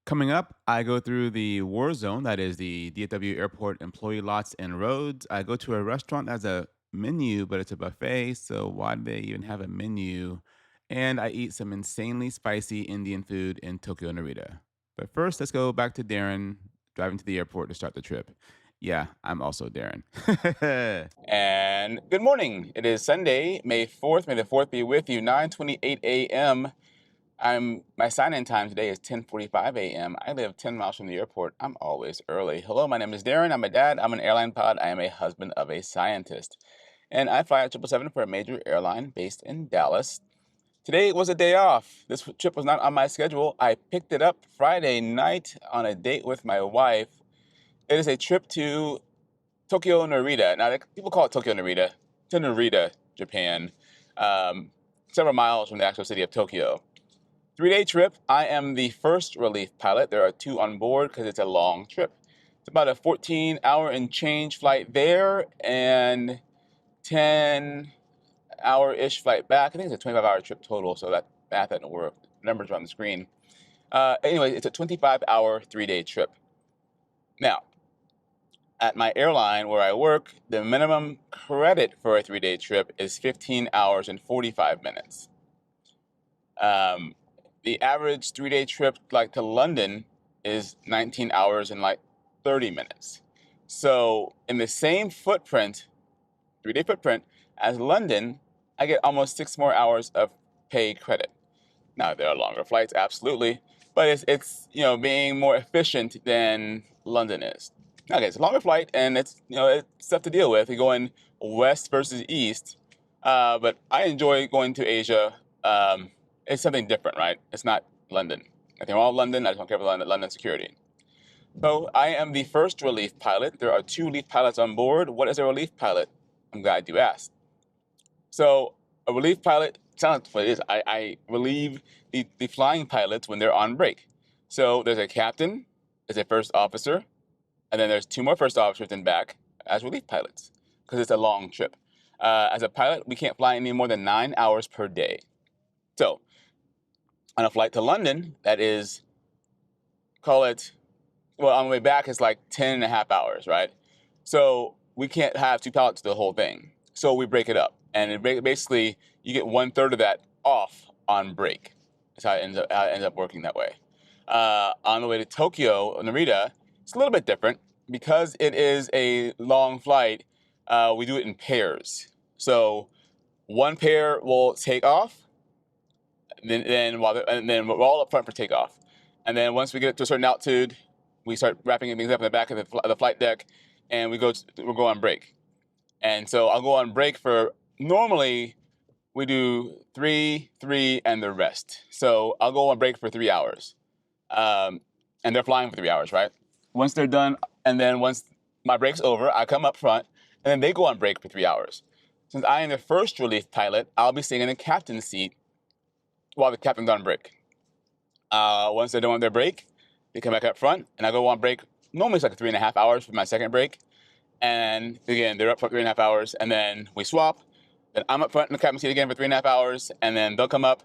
Coming up, I go through the war zone, that is the DFW Airport employee lots and roads. I go to a restaurant that has a menu, but it's a buffet, so why do they even have a menu? And I eat some insanely spicy Indian food in Tokyo Narita. But first, let's go back to Darren driving to the airport to start the trip. Yeah, I'm also Darren. And good morning. It is Sunday, May 4th. May the 4th be with you. 9:28 a.m. My sign-in time today is 10:45 a.m. I live 10 miles from the airport. I'm always early. Hello, my name is Darren. I'm a dad. I'm an airline pilot. I am a husband of a scientist. And I fly at 777 for a major airline based in Dallas. Today was a day off. This trip was not on my schedule. I picked it up Friday night on a date with my wife. It is a trip to Tokyo Narita. Now, people call it Tokyo Narita. To Narita, Japan, several miles from the actual city of Tokyo. 3-day trip. I am the first relief pilot. There are two on board because it's a long trip. It's about a 14-hour and change flight there and 10-hour-ish flight back. I think it's a 25-hour trip total, so that math doesn't work. Numbers are on the screen. Anyway, it's a 25-hour, 3-day trip. Now, at my airline where I work, the minimum credit for a 3-day trip is 15 hours and 45 minutes. The average 3-day trip like to London is 19 hours and like 30 minutes. So in the same footprint, 3-day footprint as London, I get almost 6 more hours of pay credit. Now there are longer flights, absolutely, but it's being more efficient than London is. Okay, it's a longer flight, and it's tough to deal with. You're going west versus east, but I enjoy going to Asia. It's something different, right? It's not London. I think all London. I just don't care about London security. So I am the first relief pilot. There are 2 relief pilots on board. What is a relief pilot? I'm glad you asked. So a relief pilot sounds what it is. I relieve the flying pilots when they're on break. So there's a captain, there's a first officer, and then there's 2 more first officers in back as relief pilots because it's a long trip. As a pilot, we can't fly any more than 9 hours per day. So on a flight to London, that is, call it, well, on the way back, it's like 10 and a half hours, right? So we can't have 2 pilots do the whole thing. So we break it up. And basically, you get 1/3 of that off on break. That's how it ends up working that way. On the way to Tokyo, Narita, it's a little bit different. Because it is a long flight, we do it in pairs. So one pair will take off, then we're all up front for takeoff. And then once we get to a certain altitude, we start wrapping things up in the back of the flight deck, and we'll go on break. And so I'll go on break for, normally we do 3, 3, and the rest. So I'll go on break for 3 hours. And they're flying for 3 hours, right? Once they're done, and then once my break's over, I come up front, and then they go on break for 3 hours. Since I am the first relief pilot, I'll be sitting in the captain's seat while the captain's on break. Once they're done with their break, they come back up front, and I go on break. Normally it's like 3.5 hours for my second break. And again, they're up for 3.5 hours, and then we swap. Then I'm up front in the captain's seat again for 3.5 hours, and then they'll come up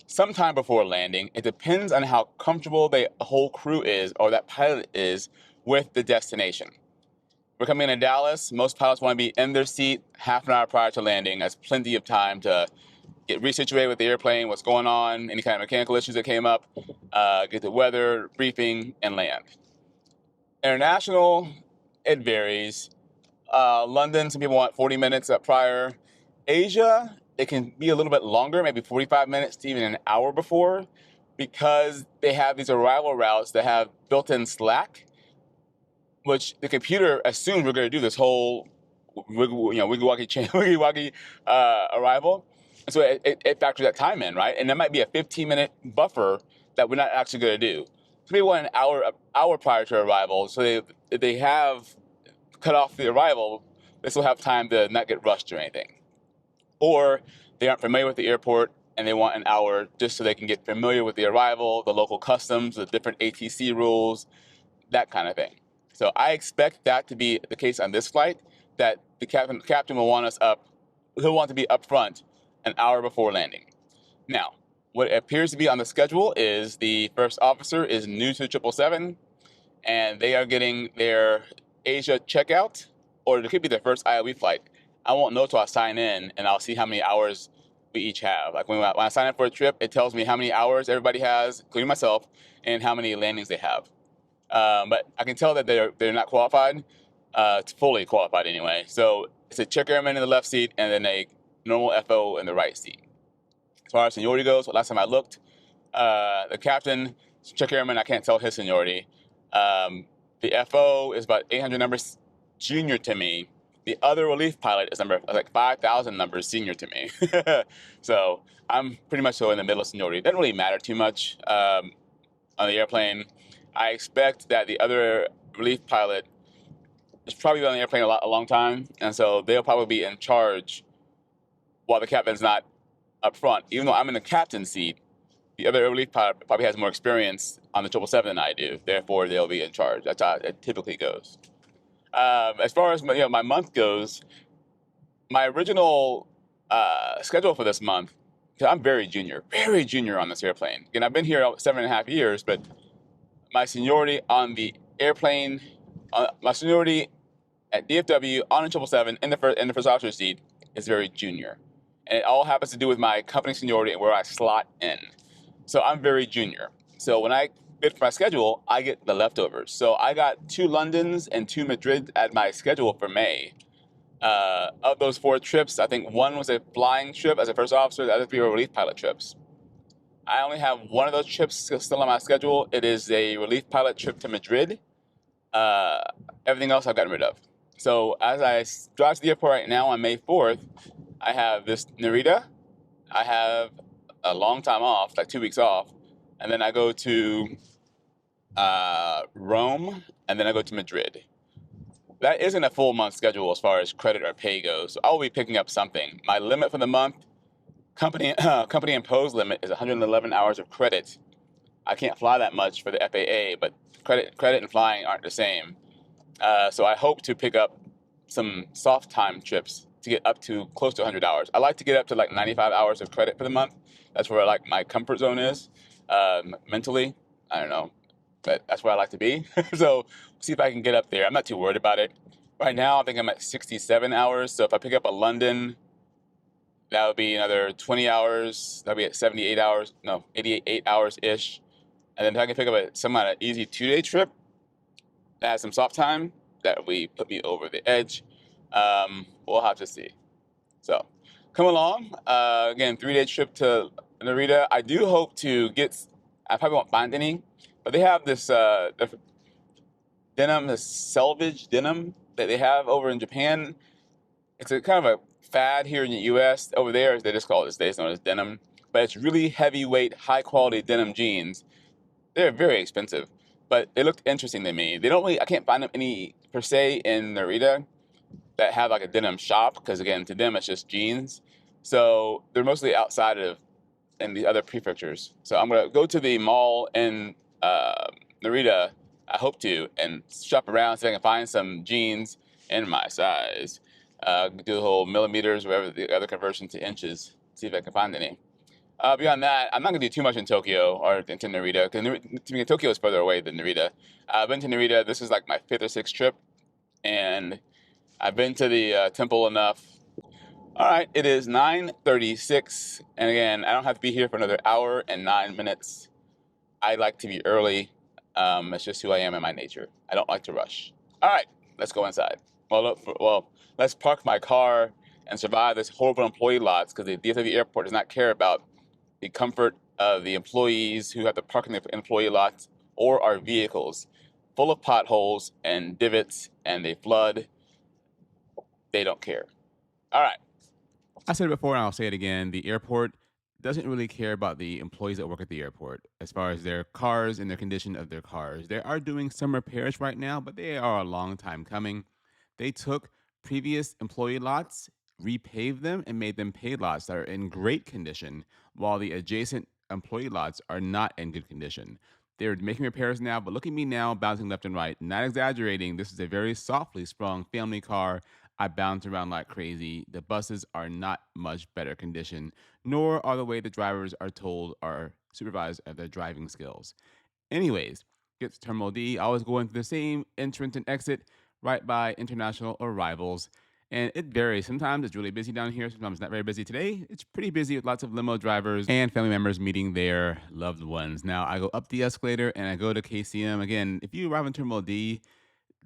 sometime before landing. It depends on how comfortable the whole crew is, or that pilot is, with the destination. We're coming into Dallas. Most pilots want to be in their seat half an hour prior to landing. That's plenty of time to get resituated with the airplane, what's going on, any kind of mechanical issues that came up, get the weather, briefing, and land. International, it varies. London, some people want 40 minutes up prior. Asia, it can be a little bit longer, maybe 45 minutes to even an hour before, because they have these arrival routes that have built-in Slack, which the computer assumes we're going to do this whole wiggy-waggy arrival. And so it factors that time in, right? And there might be a 15-minute buffer that we're not actually going to do. So people want an hour prior to arrival, so they have cut off the arrival, they still have time to not get rushed or anything. Or they aren't familiar with the airport and they want an hour just so they can get familiar with the arrival, the local customs, the different ATC rules, that kind of thing. So I expect that to be the case on this flight, that the captain will want us he'll want to be up front an hour before landing. Now, what appears to be on the schedule is the first officer is new to 777, and they are getting their Asia checkout, or it could be their first IOE flight. I won't know till I sign in, and I'll see how many hours we each have. Like when I sign up for a trip, it tells me how many hours everybody has, including myself, and how many landings they have. But I can tell that they're not qualified. It's fully qualified anyway. So it's a check airman in the left seat, and then a normal FO in the right seat. As far as seniority goes, last time I looked, the captain, check airman, I can't tell his seniority. The FO is about 800 numbers junior to me. The other relief pilot is like 5,000 numbers senior to me. So I'm pretty much so in the middle of seniority. It doesn't really matter too much on the airplane. I expect that the other relief pilot is probably on the airplane a long time, and so they'll probably be in charge while the captain's not up front. Even though I'm in the captain's seat, the other relief pilot probably has more experience on the 777 than I do. Therefore, they'll be in charge. That's how it typically goes. As far as my month goes, my original schedule for this month, because I'm very junior on this airplane. Again, I've been here 7.5 years, but my seniority on the airplane, my seniority at DFW on a 777 in the first officer seat is very junior. And it all happens to do with my company seniority and where I slot in. So I'm very junior. So when I bid for my schedule, I get the leftovers. So I got 2 Londons and 2 Madrid at my schedule for May. Of those 4 trips, I think 1 was a flying trip as a first officer, the other 3 were relief pilot trips. I only have 1 of those trips still on my schedule. It is a relief pilot trip to Madrid. Everything else I've gotten rid of. So as I drive to the airport right now on May 4th, I have this Narita. I have a long time off, like 2 weeks off. And then I go to Rome, and then I go to Madrid. That isn't a full month schedule as far as credit or pay goes. So I'll be picking up something. My limit for the month, company imposed limit, is 111 hours of credit. I can't fly that much for the FAA, but credit and flying aren't the same. So I hope to pick up some soft time trips to get up to close to 100 hours. I like to get up to like 95 hours of credit for the month. That's where like my comfort zone is mentally. I don't know, but that's where I like to be. So see if I can get up there. I'm not too worried about it. Right now, I think I'm at 67 hours. So if I pick up a London, that would be another 20 hours. That'll be at 78 hours. No, 88 hours-ish. And then if I can pick up some kind of easy 2-day trip that has some soft time, that would put me over the edge. We'll have to see. So come along. Again, 3-day trip to Narita. I do hope to I probably won't find any, but they have this denim, this selvage denim that they have over in Japan. It's a kind of a fad here in the U.S. Over there, they just call it these days known as denim. But it's really heavyweight, high-quality denim jeans. They're very expensive, but they looked interesting to me. I can't find them any per se in Narita that have like a denim shop, because again, to them it's just jeans. So they're mostly outside in the other prefectures. So I'm gonna go to the mall in Narita, I hope to, and shop around, see if I can find some jeans in my size. Do the whole millimeters, whatever the other conversion to inches, see if I can find any. Beyond that, I'm not going to do too much in Tokyo or into Narita, because to me, Tokyo is further away than Narita. I've been to Narita. This is like my 5th or 6th trip, and I've been to the temple enough. All right, it is 9:36, and again, I don't have to be here for another hour and 9 minutes. I like to be early. It's just who I am in my nature. I don't like to rush. All right, let's go inside. Well, let's park my car and survive this horrible employee lots, because the DFW Airport does not care about the comfort of the employees who have to park in the employee lots or our vehicles, full of potholes and divots, and they flood. They don't care. All right. I said it before, and I'll say it again. The airport doesn't really care about the employees that work at the airport as far as their cars and their condition of their cars. They are doing some repairs right now, but they are a long time coming. They took previous employee lots, repaved them, and made them paid lots that are in great condition, while the adjacent employee lots are not in good condition. They're making repairs now, but look at me now, bouncing left and right. Not exaggerating. This is a very softly sprung family car. I bounce around like crazy. The buses are not much better condition, nor are the way the drivers are told or supervised of their driving skills. Anyways, get to Terminal D. I always go into the same entrance and exit right by international arrivals. And it varies. Sometimes it's really busy down here. Sometimes it's not very busy. Today, it's pretty busy with lots of limo drivers and family members meeting their loved ones. Now, I go up the escalator and I go to KCM. Again, if you arrive in Terminal D,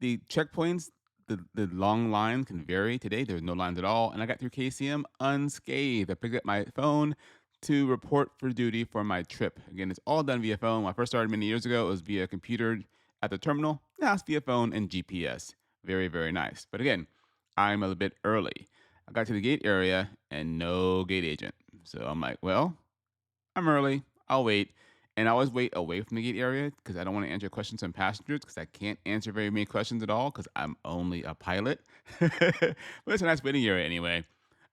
the checkpoints, the long line can vary. Today, there's no lines at all, and I got through KCM unscathed. I picked up my phone to report for duty for my trip. Again, it's all done via phone. When I first started many years ago, it was via computer at the terminal. Now it's via phone and GPS. Very, very nice. But again, I'm a bit early. I got to the gate area and no gate agent. So I'm like, well, I'm early. I'll wait. And I always wait away from the gate area because I don't want to answer questions from passengers because I can't answer very many questions at all because I'm only a pilot. But it's a nice waiting area anyway.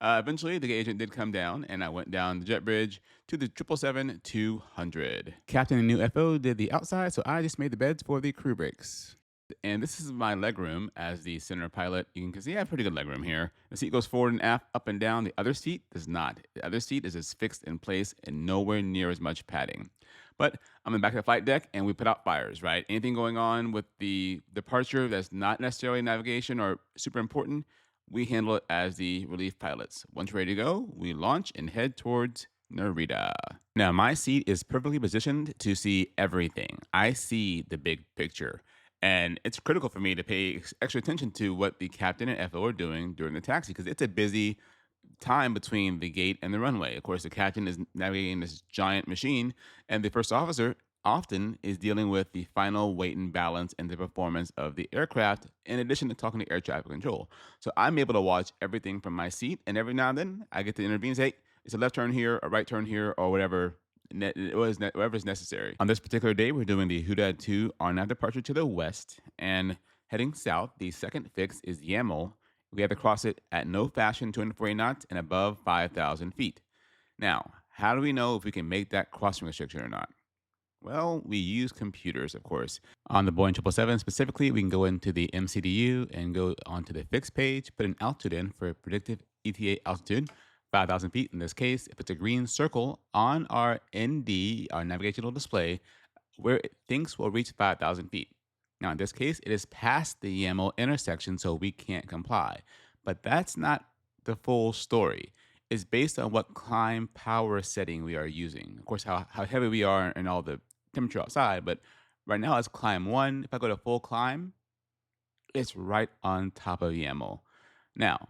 Eventually, the gate agent did come down, and I went down the jet bridge to the 777-200. Captain and new FO did the outside, so I just made the beds for the crew breaks. And this is my legroom as the center pilot. You can see I have pretty good legroom here. The seat goes forward and aft, up and down. The other seat does not. The other seat is just fixed in place and nowhere near as much padding. But I'm in the back of the flight deck and we put out fires, right? Anything going on with the departure that's not necessarily navigation or super important, we handle it as the relief pilots. Once ready to go, we launch and head towards Narita. Now, my seat is perfectly positioned to see everything. I see the big picture. And it's critical for me to pay extra attention to what the captain and FO are doing during the taxi because it's a busy time between the gate and the runway. Of course, the captain is navigating this giant machine, and the first officer often is dealing with the final weight and balance and the performance of the aircraft, in addition to talking to air traffic control. So I'm able to watch everything from my seat, and every now and then I get to intervene and say, hey, it's a left turn here, a right turn here, or whatever whatever is necessary. On this particular day, we're doing the Hudad 2 on-nav departure to the west and heading south. The second fix is YAML. We have to cross it at no fashion 240 knots and above 5,000 feet. Now, how do we know if we can make that crossing restriction or not? Well, we use computers, of course. On the Boeing 777 specifically, we can go into the MCDU and go onto the fixed page, put an altitude in for predictive ETA altitude, 5,000 feet in this case. If it's a green circle on our ND, our navigational display, where it thinks we'll reach 5,000 feet. Now, in this case, it is past the YAML intersection, so we can't comply. But that's not the full story. It's based on what climb power setting we are using. Of course, how heavy we are and all the temperature outside, but right now it's climb 1. If I go to full climb, it's right on top of YAML. Now,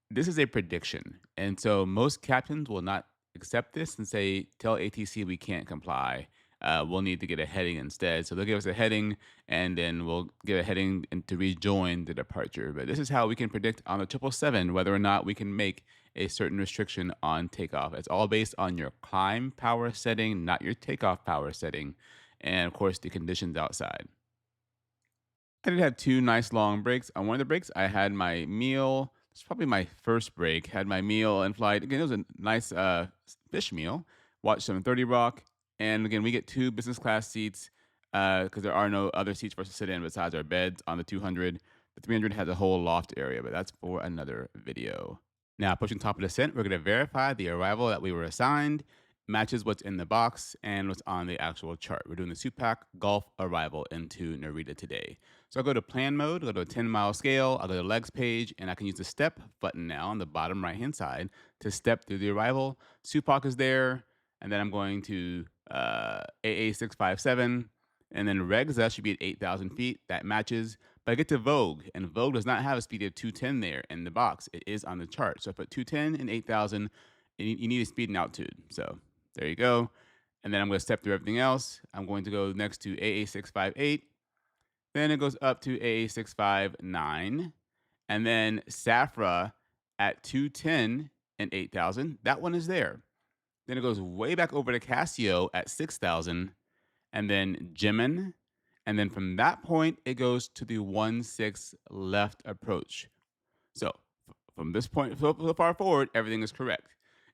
this is a prediction, and so most captains will not accept this and say, "Tell ATC we can't comply. We'll need to get a heading instead." So they'll give us a heading, and then we'll get a heading and to rejoin the departure. But this is how we can predict on the 777 whether or not we can make a certain restriction on takeoff. It's all based on your climb power setting, not your takeoff power setting, and of course the conditions outside. I did have 2 nice long breaks. On one of the breaks, I had my meal. It's probably my first break. Had my meal in flight. Again, it was a nice fish meal. Watched some 30 Rock, and again, we get 2 business class seats because there are no other seats for us to sit in besides our beds on the 200. The 300 has a whole loft area, but that's for another video. Now, pushing top of descent, we're going to verify the arrival that we were assigned matches what's in the box and what's on the actual chart. We're doing the Supac Golf arrival into Narita today. So I go to plan mode, go to a 10-mile scale, I'll go to legs page, and I can use the step button now on the bottom right-hand side to step through the arrival. Supac is there, and then I'm going to AA657, and then Regza should be at 8,000 feet. That matches. But I get to Vogue, and Vogue does not have a speed of 210 there in the box. It is on the chart. So I put 210 and 8,000, and you need a speed and altitude. So there you go. And then I'm going to step through everything else. I'm going to go next to AA658. Then it goes up to AA659. And then Safra at 210 and 8,000. That one is there. Then it goes way back over to Casio at 6,000. And then Jimin. And then from that point, it goes to the 1-6 left approach. So from this point so far forward, everything is correct.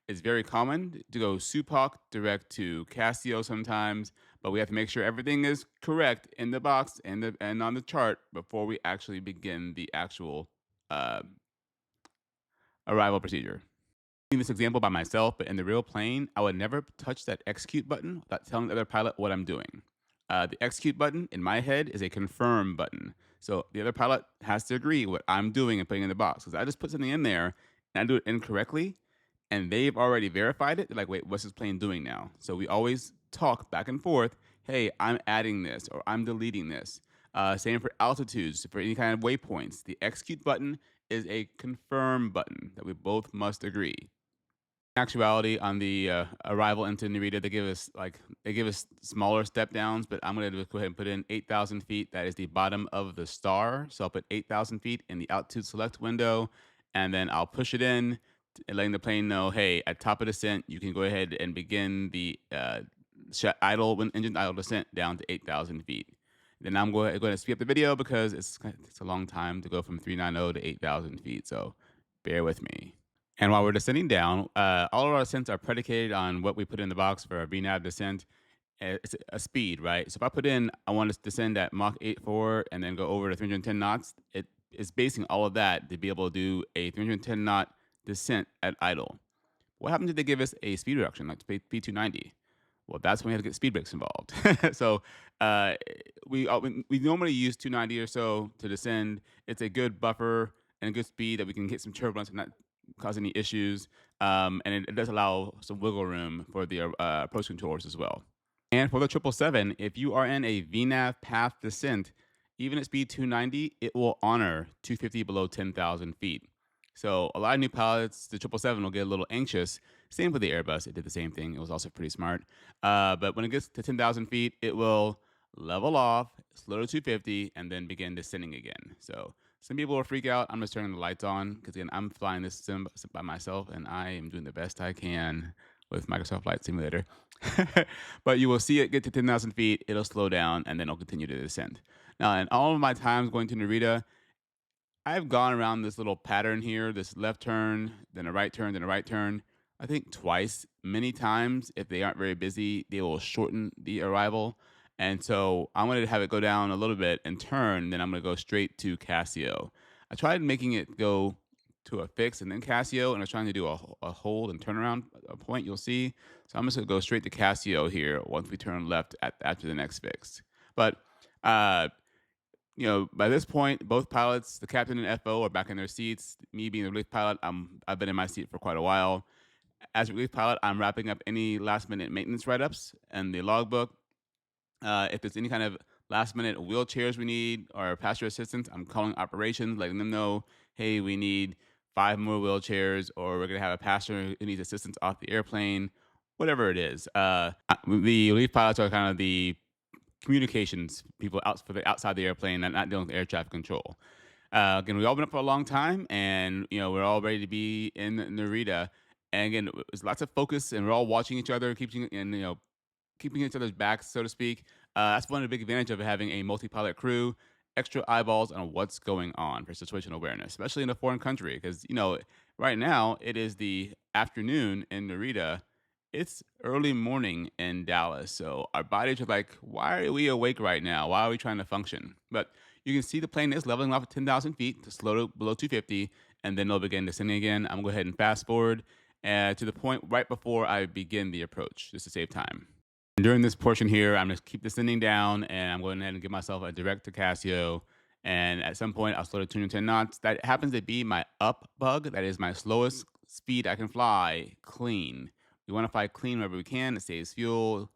It's very common to go Supac direct to Casio sometimes, but we have to make sure everything is correct in the box and on the chart before we actually begin the actual arrival procedure. In this example by myself, but in the real plane, I would never touch that execute button without telling the other pilot what I'm doing. The execute button in my head is a confirm button. So the other pilot has to agree what I'm doing and putting in the box. Because I just put something in there and I do it incorrectly, and they've already verified it. They're like, wait, what's this plane doing now? So we always talk back and forth. Hey, I'm adding this or I'm deleting this. Same for altitudes, for any kind of waypoints. The execute button is a confirm button that we both must agree. Actuality, on the arrival into Narita, they give us smaller step downs, but I'm gonna just go ahead and put in 8,000 feet. That is the bottom of the star. So I'll put 8,000 feet in the altitude select window, and then I'll push it in, letting the plane know, hey, at top of descent, you can go ahead and begin the engine idle descent down to 8,000 feet. Then I'm going to speed up the video because it's a long time to go from 390 to 8,000 feet. So bear with me. And while we're descending down, all of our descents are predicated on what we put in the box for our VNAV descent. It's a speed, right? So if I put in, I want to descend at Mach 8.4 and then go over to 310 knots, it is basing all of that to be able to do a 310 knot descent at idle. What happens if they give us a speed reduction, like speed 290? Well, that's when we have to get speed brakes involved. So we normally use 290 or so to descend. It's a good buffer and a good speed that we can get some turbulence and not cause any issues. And it does allow some wiggle room for the approach controllers as well. And for the 777, if you are in a VNAV path descent, even at speed 290, it will honor 250 below 10,000 feet. So a lot of new pilots, the 777 will get a little anxious. Same with the Airbus. It did the same thing. It was also pretty smart. But when it gets to 10,000 feet, it will level off, slow to 250, and then begin descending again. So some people will freak out. I'm just turning the lights on because, again, I'm flying this sim by myself, and I am doing the best I can with Microsoft Flight Simulator. But you will see it get to 10,000 feet. It'll slow down, and then it'll continue to descend. Now, in all of my times going to Narita, I've gone around this little pattern here, this left turn, then a right turn, then a right turn. I think twice, many times, if they aren't very busy, they will shorten the arrival. And so I'm going to have it go down a little bit and turn, then I'm going to go straight to Casio. I tried making it go to a fix and then Casio, and I was trying to do a hold and turnaround point, you'll see. So I'm just going to go straight to Casio here once we turn left after the next fix. But by this point, both pilots, the captain and FO, are back in their seats. Me being the relief pilot, I've been in my seat for quite a while. As a relief pilot, I'm wrapping up any last-minute maintenance write-ups and the logbook. If there's any kind of last-minute wheelchairs we need or passenger assistance, I'm calling operations, letting them know, hey, we need 5 more wheelchairs, or we're going to have a passenger who needs assistance off the airplane, whatever it is. The relief pilots are kind of the communications people outside the airplane and not dealing with air traffic control. Again, we've all been up for a long time, and we're all ready to be in Narita. And again, there's lots of focus, and we're all watching each other, keeping each other's backs, so to speak. That's one of the big advantages of having a multi-pilot crew, extra eyeballs on what's going on for situational awareness, especially in a foreign country. Because right now it is the afternoon in Narita. It's early morning in Dallas, so our bodies are like, why are we awake right now? Why are we trying to function? But you can see the plane is leveling off at 10,000 feet to slow to below 250, and then they'll begin descending again. I'm going to go ahead and fast forward to the point right before I begin the approach, just to save time. And during this portion here, I'm going to keep descending down, and I'm going ahead and give myself a direct to Casio. And at some point, I'll slow to 210 knots. That happens to be my up bug. That is my slowest speed I can fly clean. We want to fly clean wherever we can. It saves fuel,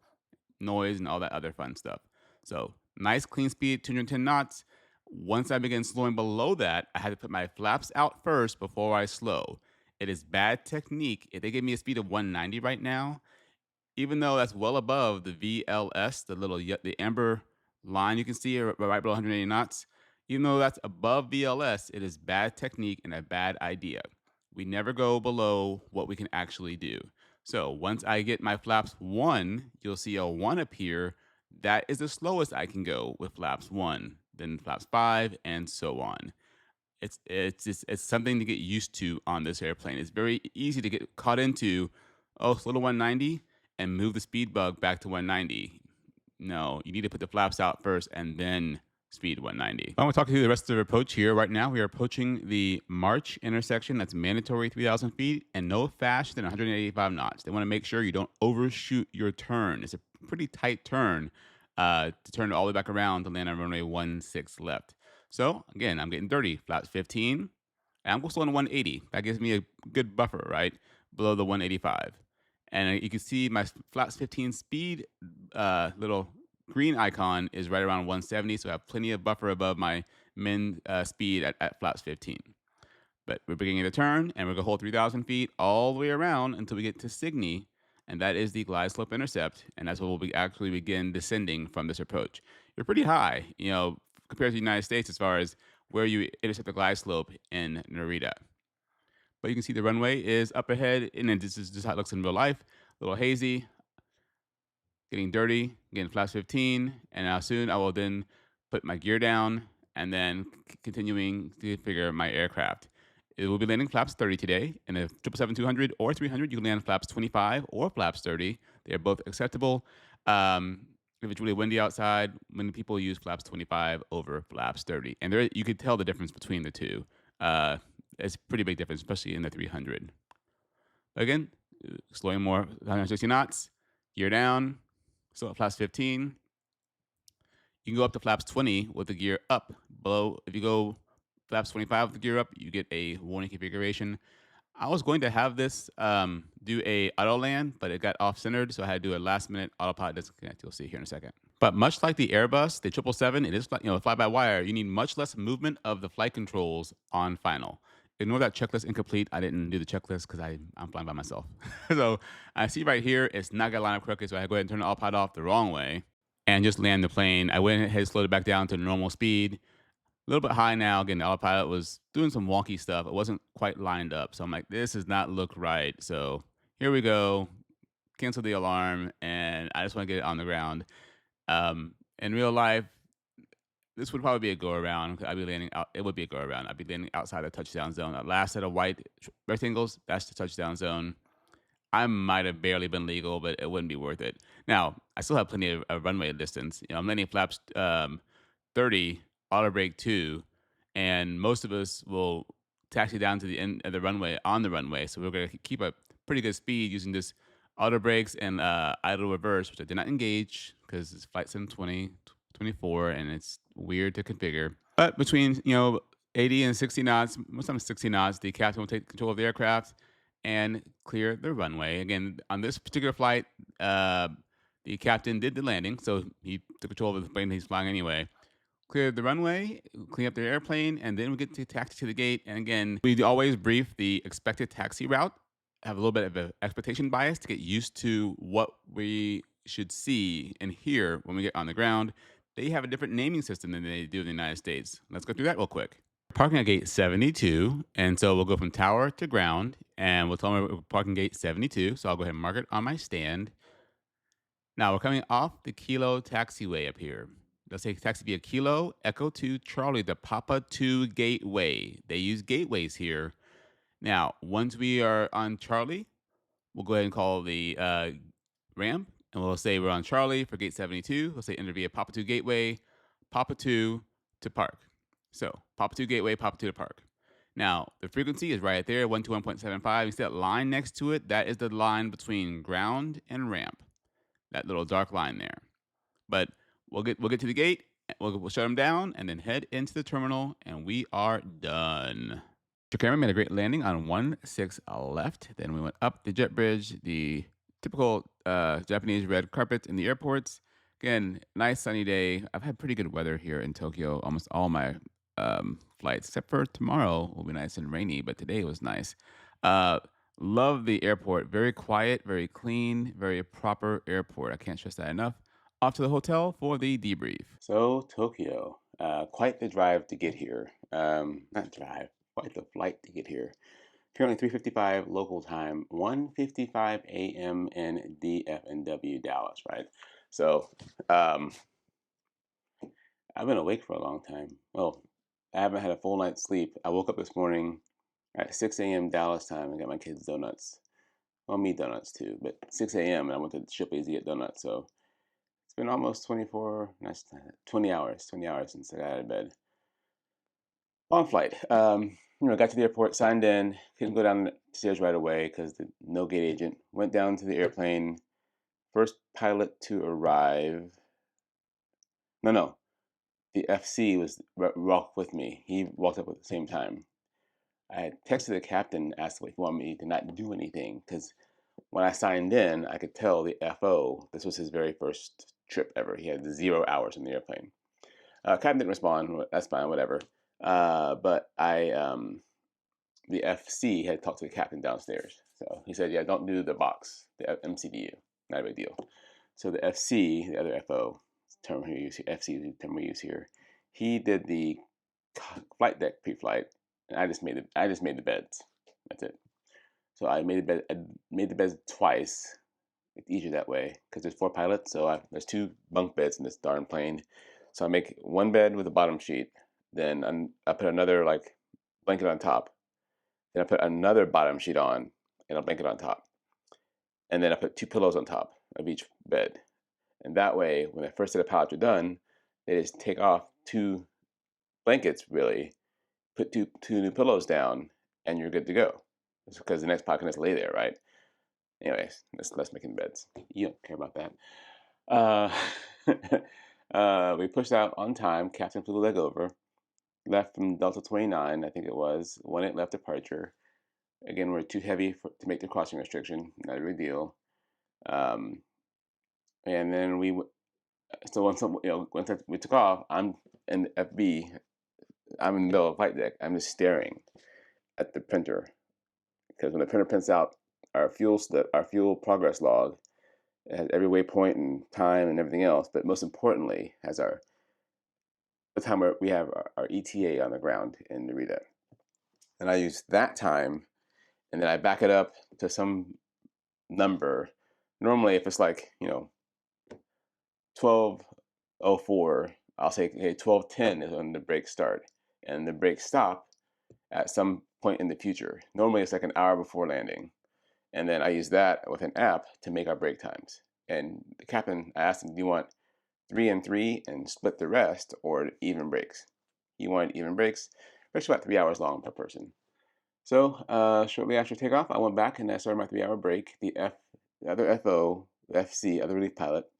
noise, and all that other fun stuff. So nice clean speed, 210 knots. Once I begin slowing below that, I had to put my flaps out first before I slow. It is bad technique. If they give me a speed of 190 right now, even though that's well above the VLS, the amber line you can see right below 180 knots, even though that's above VLS, it is bad technique and a bad idea. We never go below what we can actually do. So once I get my flaps 1, you'll see a 1 appear. That is the slowest I can go with flaps 1, then flaps 5, and so on. It's something to get used to on this airplane. It's very easy to get caught into, slow to 190 and move the speed bug back to 190. No, you need to put the flaps out first and then speed 190. I'm going to talk to you the rest of the approach here. Right now, we are approaching the March intersection. That's mandatory 3,000 feet and no faster than 185 knots. They want to make sure you don't overshoot your turn. It's a pretty tight turn to turn all the way back around to land on runway 16 left. So again, I'm getting dirty. Flaps 15. And I'm still on 180. That gives me a good buffer, right? Below the 185. And you can see my flaps 15 speed little green icon is right around 170. So I have plenty of buffer above my min speed at flaps 15. But we're beginning the turn, and we're going to hold 3,000 feet all the way around until we get to Signy, and that is the glide slope intercept, and that's where we'll actually begin descending from this approach. You're pretty high, compared to the United States as far as where you intercept the glide slope in Narita. But you can see the runway is up ahead, and then this is just how it looks in real life. A little hazy, getting dirty, getting flaps 15, and now soon I will then put my gear down and then continuing to configure my aircraft. It will be landing flaps 30 today, and if 777-200 or 300, you can land flaps 25 or flaps 30. They're both acceptable. If it's really windy outside, many people use flaps 25 over flaps 30, and there you could tell the difference between the two. It's a pretty big difference, especially in the 300. Again, slowing more, 160 knots, gear down, still at flaps 15. You can go up to flaps 20 with the gear up. Below, if you go flaps 25 with the gear up, you get a warning configuration. I was going to have this do a auto land, but it got off-centered, so I had to do a last-minute autopilot disconnect. You'll see here in a second. But much like the Airbus, the 777, it is fly-by-wire. You need much less movement of the flight controls on final. Ignore that checklist incomplete. I didn't do the checklist because I'm flying by myself. So I see right here, it's not going to line up correctly, so I go ahead and turn the autopilot off the wrong way and just land the plane. I went ahead and slowed it back down to normal speed. A little bit high now. Again, the autopilot was doing some wonky stuff. It wasn't quite lined up. So I'm like, this does not look right. So here we go. Cancel the alarm. And I just want to get it on the ground. In real life, this would probably be a go around. I'd be landing out. It would be a go around. I'd be landing outside the touchdown zone. That last set of white rectangles, that's the touchdown zone. I might have barely been legal, but it wouldn't be worth it. Now, I still have plenty of runway distance. I'm landing flaps 30, auto brake 2, and most of us will taxi down to the end of the runway on the runway. So we're going to keep a pretty good speed using this auto brakes and idle reverse, which I did not engage because it's flight sim 2024 and it's weird to configure. But between 80 and 60 knots, most times 60 knots, the captain will take control of the aircraft and clear the runway. Again, on this particular flight, the captain did the landing, so he took control of the plane he's flying anyway. Cleared the runway, clean up the airplane, and then we get to taxi to the gate. And again, we always brief the expected taxi route, have a little bit of an expectation bias to get used to what we should see and hear when we get on the ground. They have a different naming system than they do in the United States. Let's go through that real quick. Parking at gate 72, and so we'll go from tower to ground, and we'll tell them we're parking gate 72, so I'll go ahead and mark it on my stand. Now, we're coming off the Kilo taxiway up here. Let's say taxi via Kilo, Echo 2, Charlie, the Papa 2 gateway. They use gateways here. Now, once we are on Charlie, we'll go ahead and call the ramp, and we'll say we're on Charlie for gate 72. We'll say enter via Papa 2 gateway, Papa 2 to park. So, Papa 2 gateway, Papa 2 to park. Now, the frequency is right there, 121.75. You see that line next to it? That is the line between ground and ramp. That little dark line there. But we'll get to the gate, we'll shut them down, and then head into the terminal, and we are done. Mr. Cameron made a great landing on 16 left. Then we went up the jet bridge, the typical Japanese red carpet in the airports. Again, nice sunny day. I've had pretty good weather here in Tokyo. Almost all my flights, except for tomorrow, will be nice and rainy, but today was nice. Love the airport. Very quiet, very clean, very proper airport. I can't stress that enough. Off to the hotel for the debrief. So, Tokyo. Quite the drive to get here. Not drive, quite the flight to get here. Currently 3:55 local time, 1:55 a.m. in DFW, Dallas, right? So, I've been awake for a long time. Well, I haven't had a full night's sleep. I woke up this morning at 6 a.m. Dallas time and got my kids donuts. Well, me donuts too, but 6 a.m. and I went to Shipley's to get donuts. So been almost 20 hours, 20 hours since I got out of bed. Long flight. Got to the airport, signed in, couldn't go down the stairs right away because the no gate agent. Went down to the airplane. First pilot to arrive. No. The FC was walked with me. He walked up at the same time. I had texted the captain, asked if he wanted me to not do anything because when I signed in, I could tell the FO this was his very first trip ever. He had 0 hours in the airplane. Captain didn't respond. That's fine, whatever. But the FC had talked to the captain downstairs. So he said, yeah, don't do the box, the MCDU. Not a big deal. So the FC, the other FO term we use here, FC is the term we use here. He did the flight deck pre-flight, and I just made the beds. That's it. So I made the beds twice. It's easier that way because there's 4 pilots, so there's 2 bunk beds in this darn plane. So I make one bed with a bottom sheet, then I put another like blanket on top. Then I put another bottom sheet on and a blanket on top. And then I put 2 pillows on top of each bed. And that way, when the first set of pilots are done, they just take off 2 blankets, really, put two new pillows down, and you're good to go. It's because the next pilot can just lay there, right? Anyways, that's less making beds. You don't care about that. We pushed out on time. Captain flew the leg over. Left from Delta 29, I think it was, when it left departure. Again, we're too heavy to make the crossing restriction. Not a big deal. And then once we took off, I'm in the FB. I'm in the middle of the flight deck. I'm just staring at the printer because when the printer prints out our fuel progress log, it has every waypoint and time and everything else. But most importantly, has the time where we have our ETA on the ground in Narita. And I use that time, and then I back it up to some number. Normally, if it's like 12:04, I'll say, hey, 12:10 is when the brakes start, and the brakes stop at some point in the future. Normally, it's like an hour before landing, and then I use that with an app to make our brake times. And the captain, I asked him, "Do you want 3 and 3 and split the rest, or even brakes?" He wanted even brakes. Brakes about 3 hours long per person. So shortly after takeoff, I went back and I started my 3-hour break. The other FO, the FC, other relief pilot,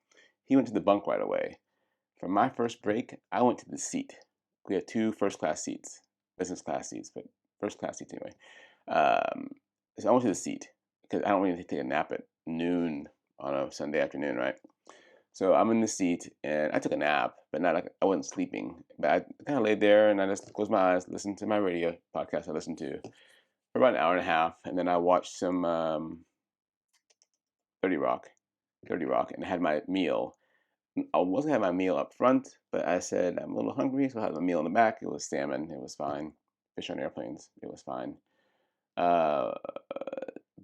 he went to the bunk right away. For my first break, I went to the seat. We had 2 first-class seats, business class seats, but first-class seats anyway. So I went to the seat because I don't really take a nap at noon on a Sunday afternoon, right? So I'm in the seat and I took a nap, but not like I wasn't sleeping. But I kind of laid there and I just closed my eyes, listened to my radio podcast I listened to for about an hour and a half, and then I watched some 30 Rock, 30 Rock, and had my meal. I wasn't having my meal up front, but I said I'm a little hungry, so I had my meal in the back. It was salmon. It was fine. Fish on airplanes. It was fine. Uh,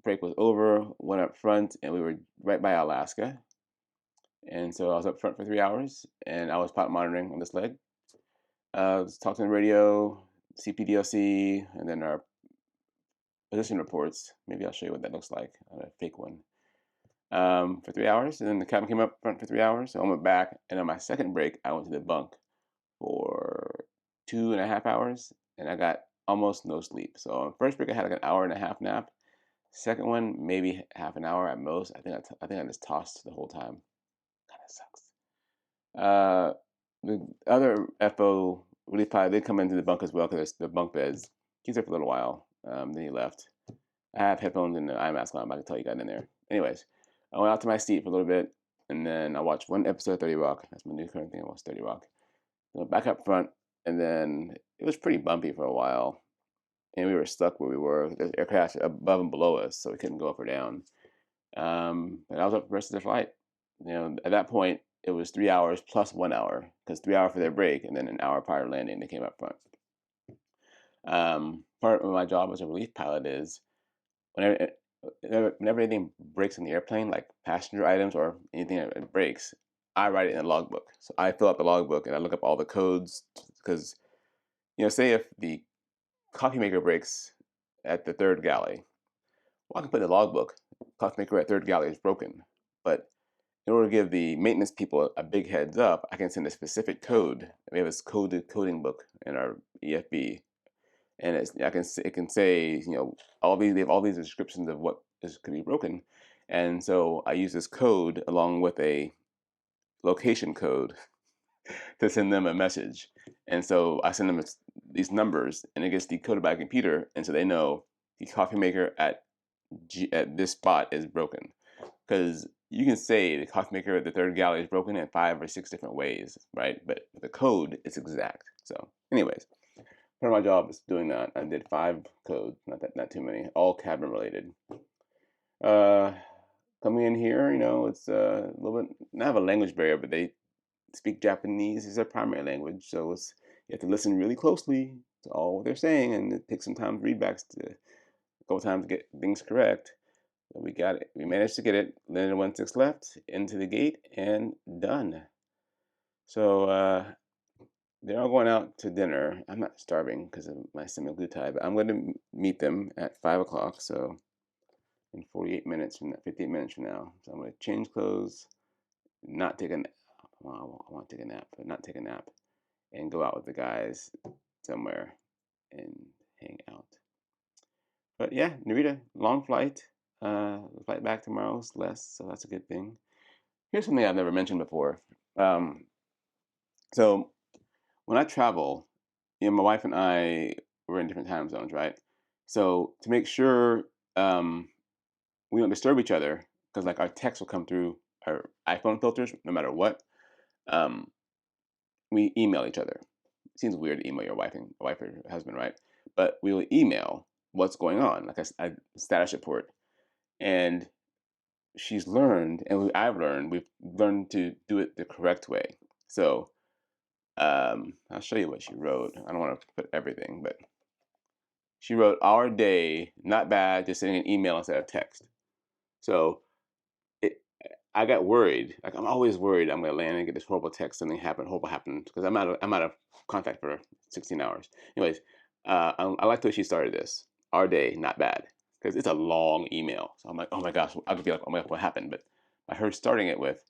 Break was over. Went up front, and we were right by Alaska. And so I was up front for 3 hours, and I was pilot monitoring on this leg. Was talking on the radio, CPDLC, and then our position reports. Maybe I'll show you what that looks like on a fake one. For 3 hours, and then the captain came up front for 3 hours. So I went back, and on my second break, I went to the bunk for 2.5 hours, and I got almost no sleep. So on first break, I had like an hour and a half nap. Second one, maybe half an hour at most. I think I just tossed the whole time. Kind of sucks. The other FO relief pilot did come into the bunk as well because the bunk beds. He's there for a little while. Then he left. I have headphones and an eye mask on. I can tell you got in there. Anyways, I went out to my seat for a little bit, and then I watched one episode of 30 Rock. That's my new current thing. I watched 30 Rock. So back up front, and then it was pretty bumpy for a while, and we were stuck where we were. There's aircraft above and below us, so we couldn't go up or down. But I was up for the rest of the flight. At that point, it was 3 hours plus 1 hour, because 3 hours for their break, and then an hour prior to landing, they came up front. Part of my job as a relief pilot is whenever anything breaks in the airplane, like passenger items or anything that breaks, I write it in a logbook. So I fill out the logbook and I look up all the codes because, say if the coffee maker breaks at the third galley, well, I can put in the logbook, coffee maker at third galley is broken. But in order to give the maintenance people a big heads up, I can send a specific code. We have this coding book in our EFB, and it can say, all these, they have all these descriptions of what is could be broken, and so I use this code along with a location code to send them a message. And so I send them these numbers, and it gets decoded by a computer, and so they know the coffee maker at this spot is broken. Because you can say the coffee maker at the third galley is broken in 5 or 6 different ways, right? But the code is exact. So, anyways, part of my job is doing that. I did 5 codes, not too many, all cabin related. Uh, Coming in here, it's a little bit not have a language barrier, but they speak Japanese as their primary language, so you have to listen really closely to all they're saying, and it takes some time readbacks to a couple times to get things correct. But we got it. We managed to get it. Landed 16 left into the gate and done. So they're all going out to dinner. I'm not starving because of my semaglutide, but I'm going to meet them at 5 o'clock. So in 48 minutes from now, 58 minutes from now. So I'm going to change clothes, not take a nap. Well, I want to take a nap, but not take a nap, and go out with the guys somewhere and hang out. But yeah, Narita, long flight. The flight back tomorrow is less, so that's a good thing. Here's something I've never mentioned before. Um, so when I travel, my wife and I were in different time zones, right? So to make sure we don't disturb each other, because like our text will come through our iPhone filters no matter what. Um, we email each other. It seems weird to email your wife or husband, right? But we will email what's going on, like a status report. And we've learned to do it the correct way. So I'll show you what she wrote. I don't want to put everything, but she wrote, "Our day, not bad, just sending an email instead of text." So I got worried. Like I'm always worried I'm gonna land and get this horrible text, something horrible happened, because I'm out of contact for 16 hours. Anyways, I like the way she started this. Our day, not bad, because it's a long email. So I'm like, oh my gosh, I could be like, oh my god, what happened? But by her starting it with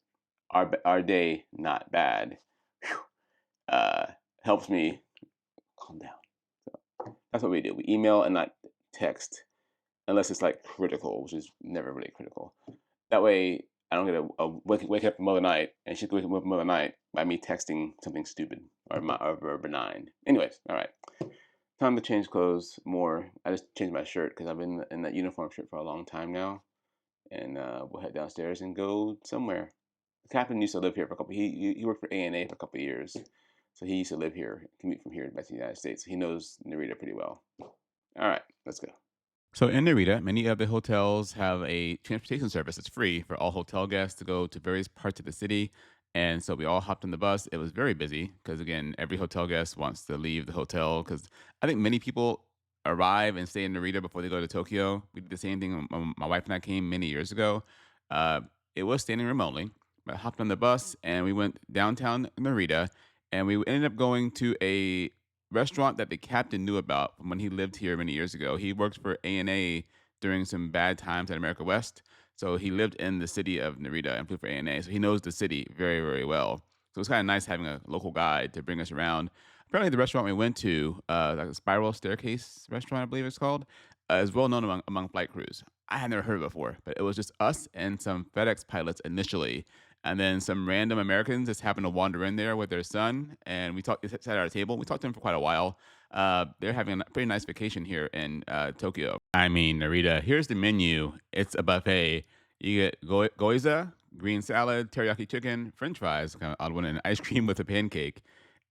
our day, not bad, whew, uh, helps me calm down. So that's what we do. We email and not text, unless it's like critical, which is never really critical. That way, I don't get wake up in the middle of the night, and she can wake up in the middle of the night by me texting something stupid or benign. Anyways, all right. Time to change clothes more. I just changed my shirt because I've been in that uniform shirt for a long time now, and we'll head downstairs and go somewhere. The captain used to live here for a couple. He worked for ANA for a couple of years, so he used to live here, commute from here back to the United States. He knows Narita pretty well. All right, let's go. So in Narita, many of the hotels have a transportation service that's free for all hotel guests to go to various parts of the city. And so we all hopped on the bus. It was very busy because, again, every hotel guest wants to leave the hotel because I think many people arrive and stay in Narita before they go to Tokyo. We did the same thing when my wife and I came many years ago. Uh, it was standing room only. But I hopped on the bus and we went downtown Narita, and we ended up going to a restaurant that the captain knew about from when he lived here many years ago. He worked for ANA during some bad times at America West. So he lived in the city of Narita and flew for ANA. So he knows the city very, very well. So it's kind of nice having a local guide to bring us around. Apparently, the restaurant we went to, like a Spiral Staircase restaurant, I believe it's called, is well known among flight crews. I had never heard of it before, but it was just us and some FedEx pilots initially, and then some random Americans just happened to wander in there with their son, and we talked. They sat at our table. We talked to them for quite a while. They're having a pretty nice vacation here in Tokyo. I mean, Narita. Here's the menu. It's a buffet. You get goiza, green salad, teriyaki chicken, French fries, kind of odd one, and ice cream with a pancake.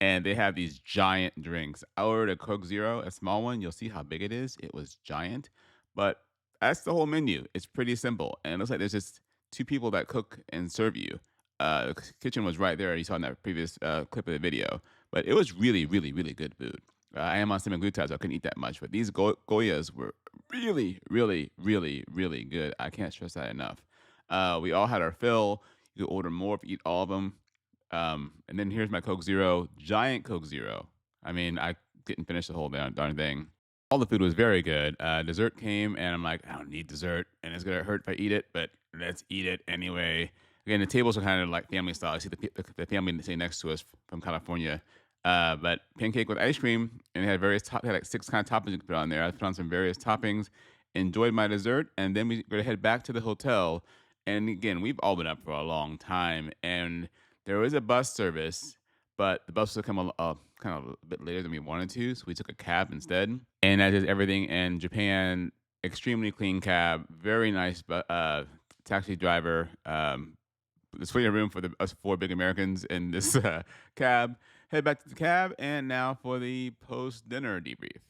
And they have these giant drinks. I ordered a Coke Zero, a small one. You'll see how big it is. It was giant, but that's the whole menu. It's pretty simple, and it looks like there's just two people that cook and serve you. The kitchen was right there. You saw in that previous clip of the video, but it was really, really, really good food. I am on semaglutide, so I couldn't eat that much, but these Goyas were really, really, really, really good. I can't stress that enough. We all had our fill. You could order more if you eat all of them. And then here's my Coke Zero, giant Coke Zero. I mean, I didn't finish the whole darn thing. All the food was very good. Dessert came, and I'm like, I don't need dessert, and it's gonna hurt if I eat it, but let's eat it anyway. Again, the tables are kind of like family style. I see the family sitting next to us from California. But pancake with ice cream, and it had they had like six kind of toppings you could put on there. I put on some various toppings, enjoyed my dessert, and then we were to head back to the hotel. And again, we've all been up for a long time, and there was a bus service, but the bus would come kind of a bit later than we wanted to, so we took a cab instead. And that is everything in Japan. Extremely clean cab, very nice taxi driver. There's plenty of room for us four big Americans in this cab. Head back to the cab, and now for the post dinner debrief.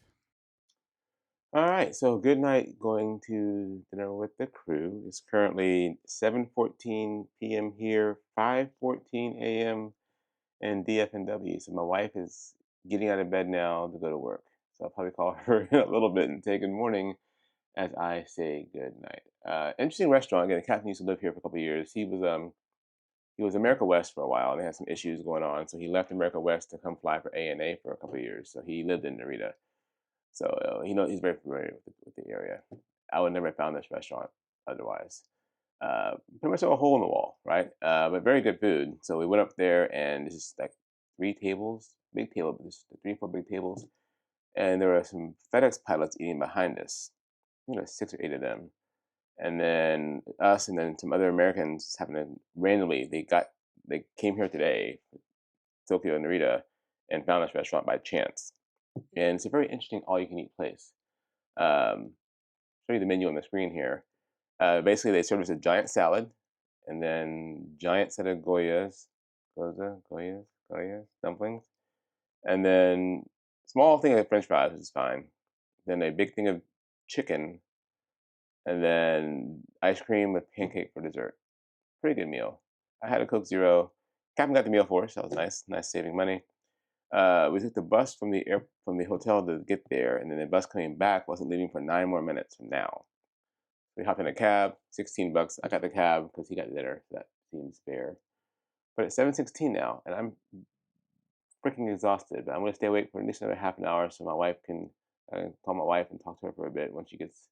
All right, so good night going to dinner with the crew. It's currently 7:14 p.m. here, 5:14 a.m. in DFW. So my wife is getting out of bed now to go to work. So I'll probably call her in a little bit and say good morning as I say good night. Interesting restaurant. Again, the captain used to live here for a couple of years. He was America West for a while. They had some issues going on, so he left America West to come fly for ANA for a couple of years. So he lived in Narita. So he's very familiar with the area. I would never have found this restaurant otherwise. Pretty much a hole in the wall, right? But very good food. So we went up there, and it's just like three tables, big table, just three, four big tables, and there were some FedEx pilots eating behind us. Six or eight of them, and then us, and then some other Americans just happened to randomly they came here today, Tokyo and Narita, and found this restaurant by chance. And it's a very interesting all-you-can-eat place. Show you the menu on the screen here. Basically, they serve us a giant salad, and then giant set of goyas, dumplings, and then small thing of French fries, which is fine. Then a big thing of chicken, and then ice cream with pancake for dessert. Pretty good meal. I had a Coke Zero. Captain got the meal for us. That was nice saving money. We took the bus from the hotel to get there, and then the bus coming back wasn't leaving for 9 more minutes from now. We hopped in a cab, $16. I got the cab because he got dinner, so that seems fair. But it's 7:16 now, and I'm freaking exhausted. But I'm gonna stay awake for at least another half an hour so my wife can call my wife and talk to her for a bit when she gets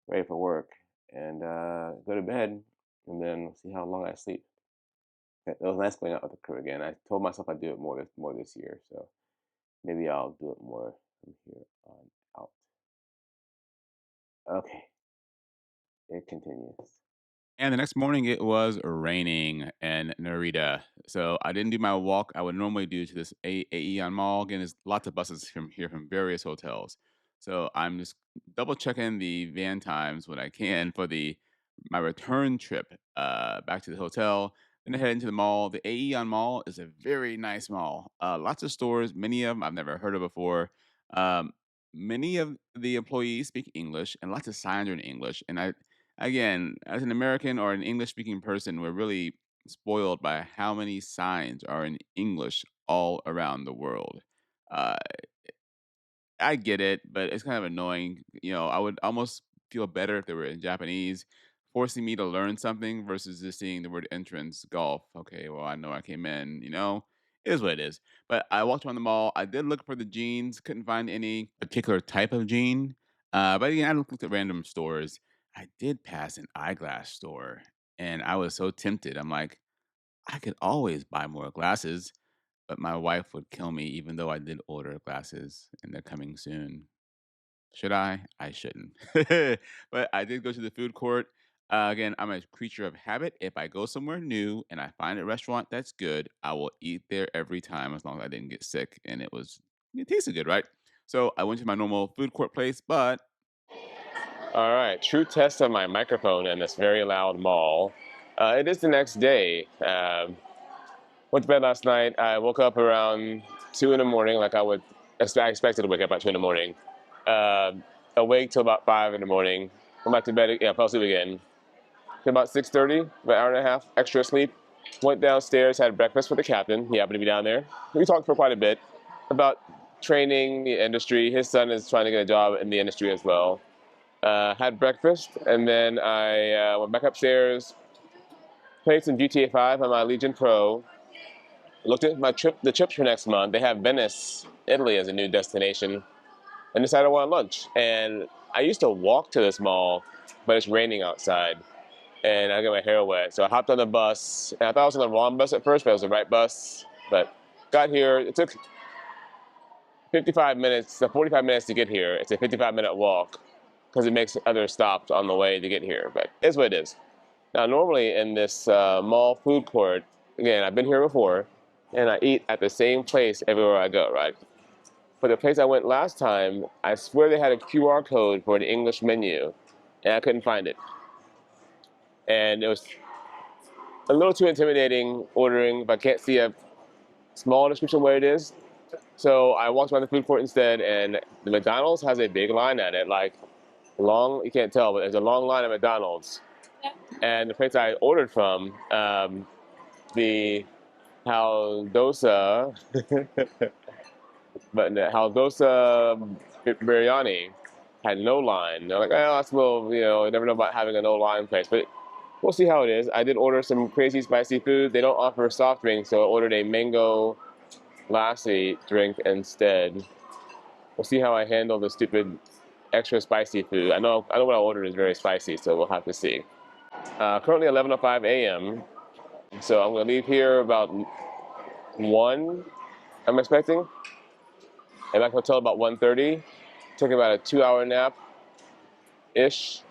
ready for work, and go to bed, and then we'll see how long I sleep. It was nice going out with the crew again. I told myself I'd do it more this year, so maybe I'll do it more from here on out. Okay, it continues. And the next morning, it was raining in Narita. So I didn't do my walk I would normally do to this Aeon Mall. Again, there's lots of buses from here from various hotels. So I'm just double checking the van times when I can for the my return trip back to the hotel. Then I head into the mall. The Aeon Mall is a very nice mall. Lots of stores, many of them I've never heard of before. Um, Many of the employees speak English, and lots of signs are in English. And again, as an American or an English speaking person, we're really spoiled by how many signs are in English all around the world. Uh, I get it, but it's kind of annoying. I would almost feel better if they were in Japanese, forcing me to learn something versus just seeing the word entrance golf. Okay, well, I know I came in, it is what it is. But I walked around the mall. I did look for the jeans, couldn't find any particular type of jean. But again, I looked at random stores. I did pass an eyeglass store, and I was so tempted. I'm like, I could always buy more glasses, but my wife would kill me even though I did order glasses and they're coming soon. Should I? I shouldn't. But I did go to the food court. Again, I'm a creature of habit. If I go somewhere new and I find a restaurant that's good, I will eat there every time as long as I didn't get sick and it tasted good, right? So I went to my normal food court place, but All right, true test of my microphone in this very loud mall. It is the next day. Went to bed last night. I woke up around 2 in the morning, like I expected to wake up at 2 in the morning. Uh, Awake till about 5 in the morning. Went back to bed. Yeah, fell asleep again. Till about 6:30, about an hour and a half extra sleep. Went downstairs, had breakfast with the captain. He happened to be down there. We talked for quite a bit about training, the industry. His son is trying to get a job in the industry as well. Had breakfast, and then I went back upstairs, played some GTA 5 on my Legion Pro. Looked at the trips for next month. They have Venice, Italy as a new destination, and decided I want lunch. And I used to walk to this mall, but it's raining outside. and I got my hair wet. So I hopped on the bus, and I thought I was on the wrong bus at first, but it was the right bus. But got here. It took 55 minutes, 45 minutes to get here. It's a 55-minute walk because it makes other stops on the way to get here. But it's what it is. Now, normally in this mall food court, again, I've been here before, and I eat at the same place everywhere I go, right? But the place I went last time, I swear they had a QR code for the English menu, and I couldn't find it. And it was a little too intimidating ordering if I can't see a small description where it is. So I walked around the food court instead, and the McDonald's has a big line at it, like long, you can't tell, but there's a long line at McDonald's. And the place I ordered from, the Haldosa, but the Haldosa biryani had no line. They're like, oh, that's well, you never know about having a no line place. But we'll see how it is. I did order some crazy spicy food. They don't offer soft drinks, so I ordered a mango lassi drink instead. We'll see how I handle the stupid extra spicy food. I know what I ordered is very spicy, so we'll have to see. Currently 11:05 a.m. So I'm gonna leave here about 1. I'm expecting. I'm back hotel about 1:30. Took about a 2-hour nap ish,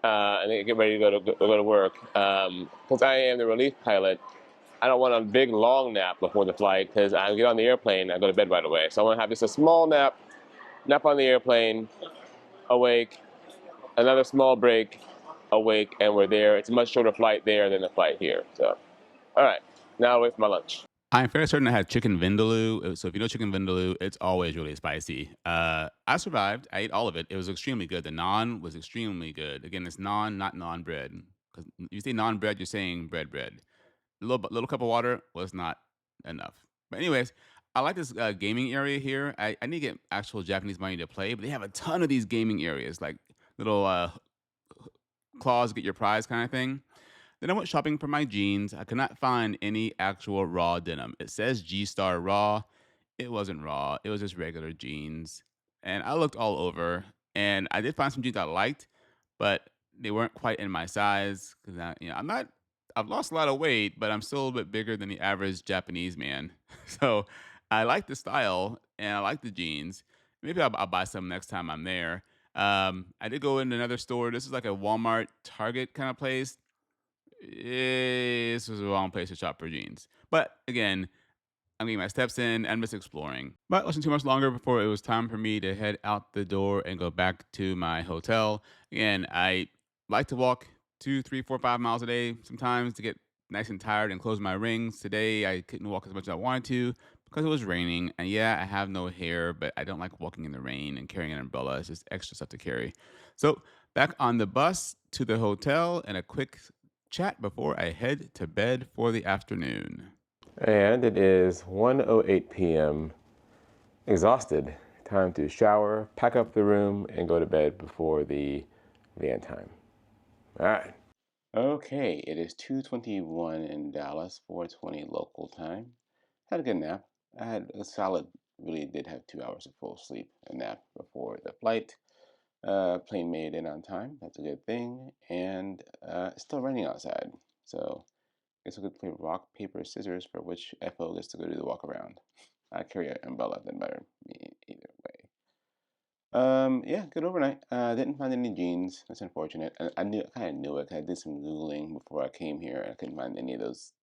and then get ready to go to work. Because I am the relief pilot, I don't want a big long nap before the flight because I get on the airplane, I go to bed right away. So I want to have just a small nap on the airplane, awake, another small break, awake, and we're there. It's a much shorter flight there than the flight here. So, all right, now I'll wait for my lunch. I'm fairly certain I had chicken vindaloo. So if you know chicken vindaloo, it's always really spicy. I survived. I ate all of it. It was extremely good. The naan was extremely good. Again, it's naan, not naan bread. Because you say naan bread, you're saying bread. Little cup of water was not enough. But anyways, I like this gaming area here. I need to get actual Japanese money to play, but they have a ton of these gaming areas, like little claws get your prize kind of thing. Then I went shopping for my jeans. I could not find any actual raw denim. It says G Star Raw. It wasn't raw. It was just regular jeans. And I looked all over, and I did find some jeans I liked, but they weren't quite in my size because I'm not. I've lost a lot of weight, but I'm still a little bit bigger than the average Japanese man. So I like the style and I like the jeans. Maybe I'll buy some next time I'm there. I did go in another store. This is like a Walmart, Target kind of place. This was the wrong place to shop for jeans. But again, I'm getting my steps in. I'm just exploring. But it wasn't too much longer before it was time for me to head out the door and go back to my hotel. Again, I like to walk 2, 3, 4, 5 miles a day sometimes to get nice and tired and close my rings. Today, I couldn't walk as much as I wanted to because it was raining. And yeah, I have no hair, but I don't like walking in the rain and carrying an umbrella. It's just extra stuff to carry. So back on the bus to the hotel and a quick chat before I head to bed for the afternoon. And it is 1:08 p.m. Exhausted. Time to shower, pack up the room, and go to bed before the van time. All right. Okay, it is 2:21 in Dallas, 4:20 local time. Had a good nap. I had a solid, really did have 2 hours of full sleep and nap before the flight. Plane made it on time. That's a good thing. And it's still raining outside. So I guess we could play rock, paper, scissors for which FO gets to go do the walk around. I carry an umbrella, then better me either way. Yeah, good overnight. Didn't find any jeans. That's unfortunate. I kind of knew it. 'Cause I did some googling before I came here, and I couldn't find any of those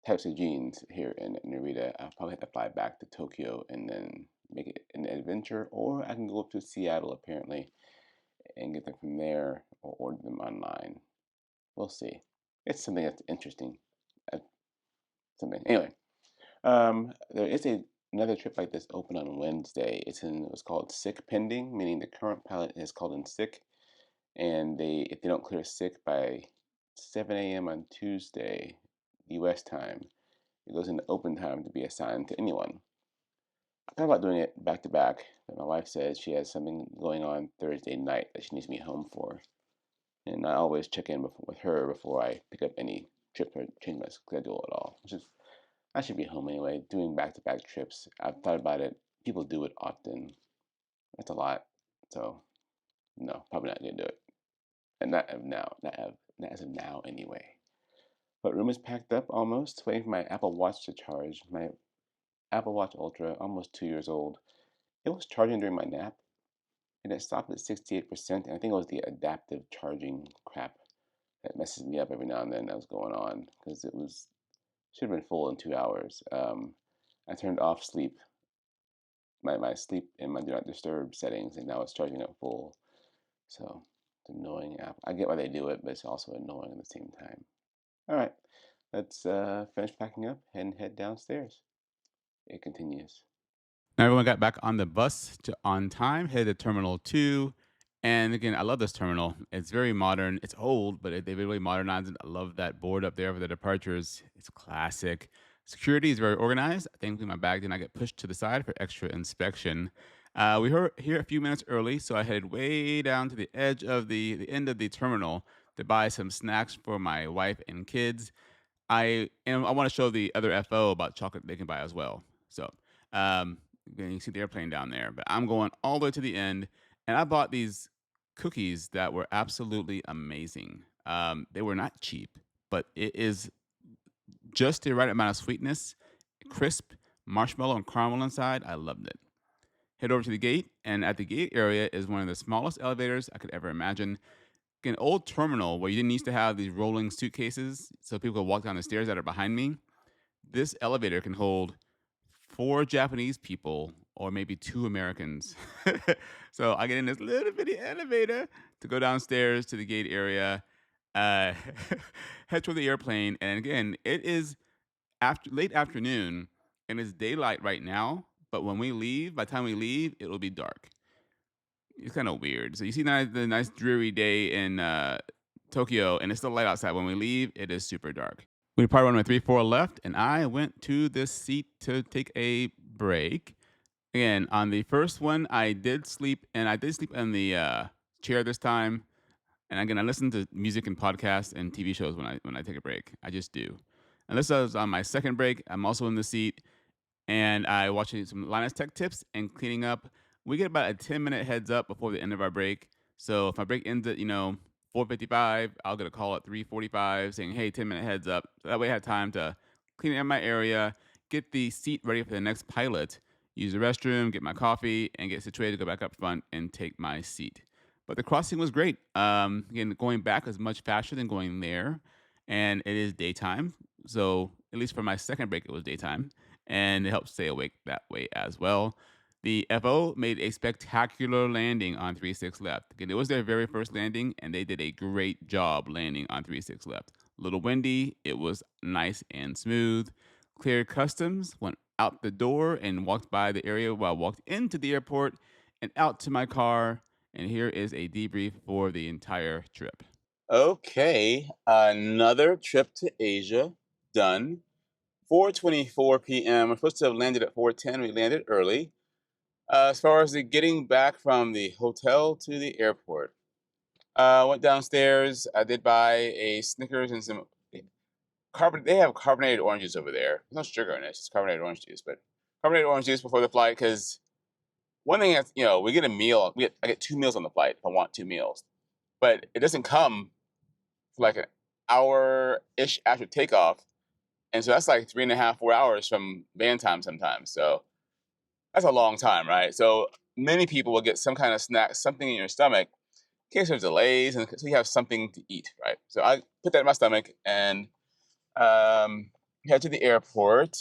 types of jeans here in Narita. I'll probably have to fly back to Tokyo and then make it an adventure, or I can go up to Seattle apparently and get them from there or order them online. We'll see. It's something that's interesting. Uh, Something anyway. There is another trip like this open on Wednesday. It's in what's called sick pending, meaning the current pilot has called in sick, and if they don't clear sick by 7 a.m. on Tuesday, U.S. time, it goes into open time to be assigned to anyone. I thought about doing it back to back, but my wife says she has something going on Thursday night that she needs me home for, and I always check in with her before I pick up any trip or change my schedule at all. Which is I should be home anyway. Doing back to back trips, I've thought about it. People do it often. That's a lot, so no, probably not gonna do it. not of now, not as of now anyway. But room is packed up almost, waiting for my Apple Watch to charge. My Apple Watch Ultra, almost 2 years old. It was charging during my nap, and it stopped at 68%. And I think it was the adaptive charging crap that messes me up every now and then that was going on because it was should have been full in 2 hours. I turned off my sleep and my do not disturb settings, and now it's charging up full. So it's annoying app. I get why they do it, but it's also annoying at the same time. All right, let's finish packing up and head downstairs. It continues. Now everyone got back on the bus on time, headed to Terminal 2. And again, I love this terminal. It's very modern. It's old, but they really modernized it. I love that board up there for the departures. It's classic. Security is very organized. Thankfully, my bag did not get pushed to the side for extra inspection. We were here a few minutes early, so I headed way down to the edge of the end of the terminal to buy some snacks for my wife and kids. I want to show the other FO about chocolate they can buy as well. So you see the airplane down there, but I'm going all the way to the end, and I bought these cookies that were absolutely amazing. They were not cheap, but it is just the right amount of sweetness, crisp, marshmallow and caramel inside. I loved it. Head over to the gate, and at the gate area is one of the smallest elevators I could ever imagine. An old terminal where you didn't used to have these rolling suitcases so people could walk down the stairs that are behind me. This elevator can hold 4 Japanese people or maybe 2 Americans. So I get in this little bitty elevator to go downstairs to the gate area, uh, head toward the airplane. And again, it is late afternoon and it's daylight right now. But when we leave, by the time we leave, it'll be dark. It's kind of weird. So you see the nice dreary day in Tokyo, and it's still light outside. When we leave, it is super dark. We departed on my 3-4 left, and I went to this seat to take a break. Again, on the first one, I did sleep, and I did sleep in the chair this time. And again, I listen to music and podcasts and TV shows when I take a break. I just do. And this was on my second break. I'm also in the seat, and I watching some Linus Tech Tips and cleaning up. We get about a 10-minute heads up before the end of our break. So if my break ends at 4:55, I'll get a call at 3:45 saying, "Hey, 10-minute heads up." So that way I have time to clean up my area, get the seat ready for the next pilot, use the restroom, get my coffee, and get situated to go back up front and take my seat. But the crossing was great. Again, going back is much faster than going there, and it is daytime. So at least for my second break, it was daytime, and it helps stay awake that way as well. The FO made a spectacular landing on 36 left. Again, it was their very first landing, and they did a great job landing on 36 left. A little windy, it was nice and smooth. Cleared customs, went out the door and walked by the area while I walked into the airport and out to my car. And here is a debrief for the entire trip. Okay, another trip to Asia done. 4:24 p.m. We're supposed to have landed at 4:10. We landed early. As far as the getting back from the hotel to the airport, went downstairs. I did buy a Snickers and some carbon. They have carbonated oranges over there. There's no sugar in it. It's just carbonated orange juice, but carbonated orange juice before the flight. Because one thing is, we get a meal. I get 2 meals on the flight if I want 2 meals, but it doesn't come for like an hour ish after takeoff, and so that's like 3.5, 4 hours from van time sometimes. So that's a long time, right? So many people will get some kind of snack, something in your stomach, in case there's delays, and so you have something to eat, right? So I put that in my stomach and head to the airport.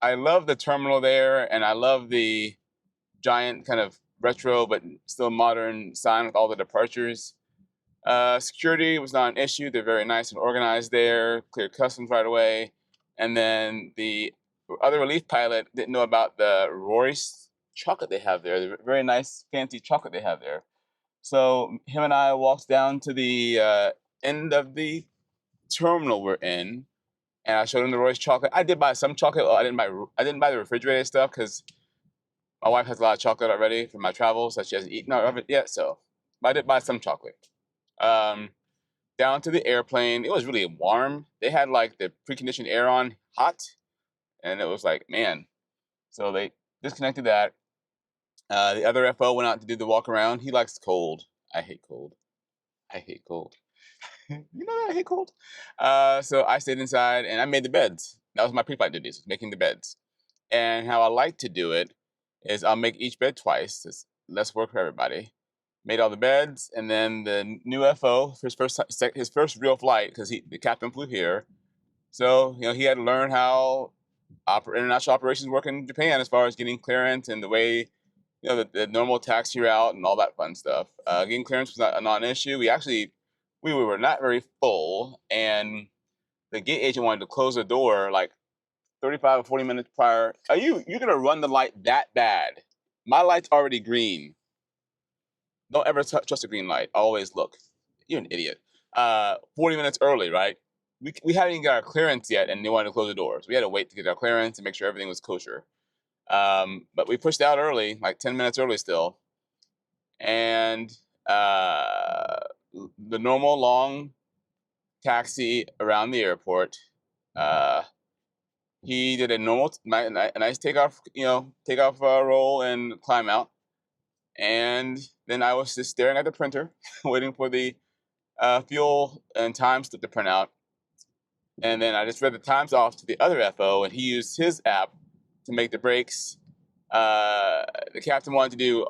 I love the terminal there, and I love the giant kind of retro but still modern sign with all the departures. Security was not an issue. They're very nice and organized there. Cleared customs right away. And then the other relief pilot didn't know about the Royce chocolate they have there. The very nice, fancy chocolate they have there. So him and I walked down to the end of the terminal we're in, and I showed him the Royce chocolate. I did buy some chocolate. I didn't buy the refrigerated stuff because my wife has a lot of chocolate already from my travels that she hasn't eaten of it yet. So I did buy some chocolate. Down to the airplane. It was really warm. They had like the preconditioned air on hot, and it was like, man. So they disconnected that. The other FO went out to do the walk around. He likes cold. I hate cold. I hate cold. You know that I hate cold. So I stayed inside and I made the beds. That was my pre-flight duties, was making the beds. And how I like to do it is I'll make each bed twice. It's less work for everybody. Made all the beds, and then the new FO for his first real flight, because the captain flew here. So he had to learn how international operations work in Japan as far as getting clearance and the way the normal taxi route and all that fun stuff. Getting clearance was not a non-issue. We were not very full, and the gate agent wanted to close the door like 35 or 40 minutes prior. You're gonna run the light that bad? My light's already green. Don't ever trust a green light. Always look. You're an idiot. 40 minutes early, right? We hadn't even got our clearance yet, and they wanted to close the doors. We had to wait to get our clearance and make sure everything was kosher. But we pushed out early, like 10 minutes early still. And the normal long taxi around the airport. He did a nice takeoff, roll and climb out. And then I was just staring at the printer, waiting for the fuel and times to print out. And then I just read the times off to the other FO, and he used his app to make the breaks. The captain wanted to do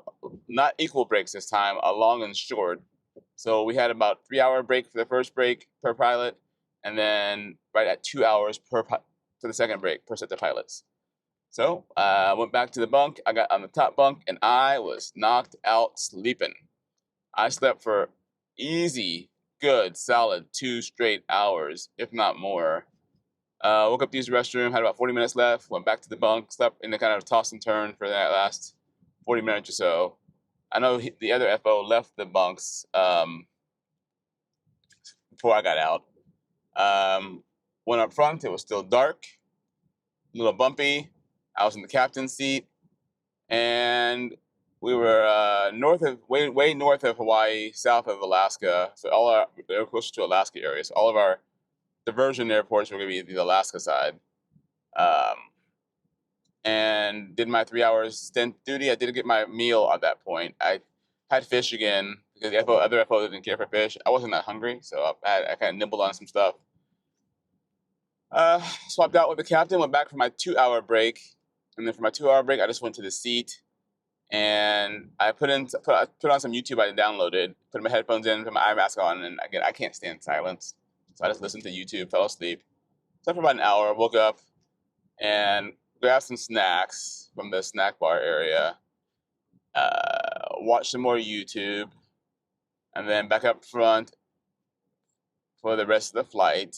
not equal breaks this time, a long and short. So we had about 3-hour break for the first break per pilot, and then right at 2 hours for the second break per set of pilots. So I went back to the bunk. I got on the top bunk, and I was knocked out sleeping. I slept for easy, good, solid 2 straight hours, if not more. Woke up to use the restroom, had about 40 minutes left, went back to the bunk, slept in a kind of toss and turn for that last 40 minutes or so. I know the other FO left the bunks before I got out. Went up front, it was still dark, a little bumpy. I was in the captain's seat, and we were way north of Hawaii, south of Alaska. So they were closer to Alaska area. So all of our diversion airports were going to be the Alaska side. And did my 3 hours stint duty. I did get my meal at that point. I had fish again because the other FO didn't care for fish. I wasn't that hungry, so I kind of nibbled on some stuff. Swapped out with the captain, went back for my 2-hour break. And then for my 2-hour break, I just went to the seat and I put on some YouTube I downloaded, put my headphones in, put my eye mask on, and again, I can't stand silence. So I just listened to YouTube, fell asleep. Slept for about an hour, woke up and grabbed some snacks from the snack bar area, watched some more YouTube, and then back up front for the rest of the flight.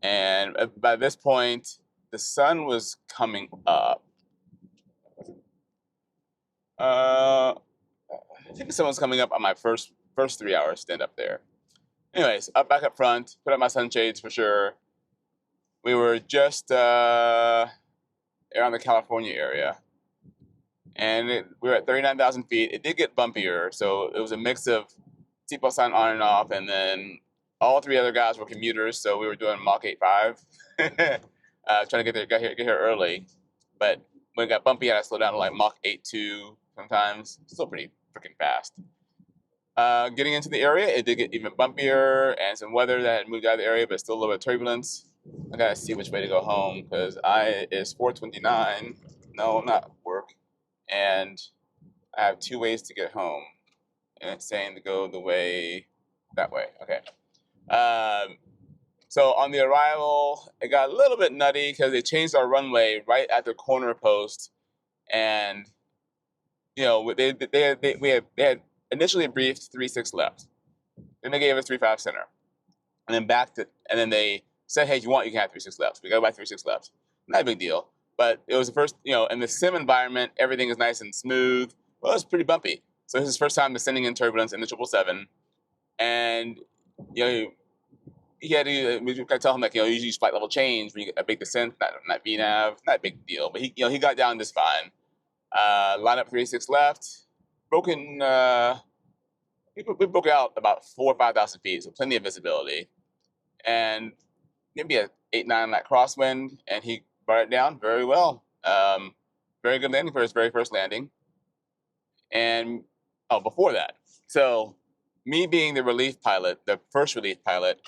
And by this point, the sun was coming up. I think the sun was coming up on my first 3 hours stand up there. Anyways, back up front, put up my sunshades for sure. We were just around the California area. And we were at 39,000 feet. It did get bumpier, so it was a mix of seatbelt sign on and off, and then all 3 other guys were commuters, so we were doing Mach 8.5, trying to get here early. But when it got bumpy, I had to slow down to like Mach 8.2 sometimes. Still pretty freaking fast. Getting into the area, it did get even bumpier, and some weather that had moved out of the area, but still a little bit of turbulence. I gotta see which way to go home because it's 4:29. No, not work, and I have 2 ways to get home, and it's saying to go that way. Okay. So on the arrival, it got a little bit nutty because they changed our runway right at the corner post, and they had initially briefed 36 left, then they gave us 35 center, and then they said, hey, if you want, you can have 36 left. We got by 36 left. Not a big deal, but it was the first, in the sim environment, everything is nice and smooth. Well, it's pretty bumpy. So this is the first time descending in turbulence in the 777, and he had to. We could tell him like, usually use flight level change when you get a big descent, not VNAV, not a big deal, but he got down just fine. Line up 36 left, broken. We broke out about 4,000 or 5,000 feet, so plenty of visibility, and maybe a 8-9 knot crosswind, and he brought it down very well. Very good landing for his very first landing. And before that, so me being the relief pilot, the first relief pilot,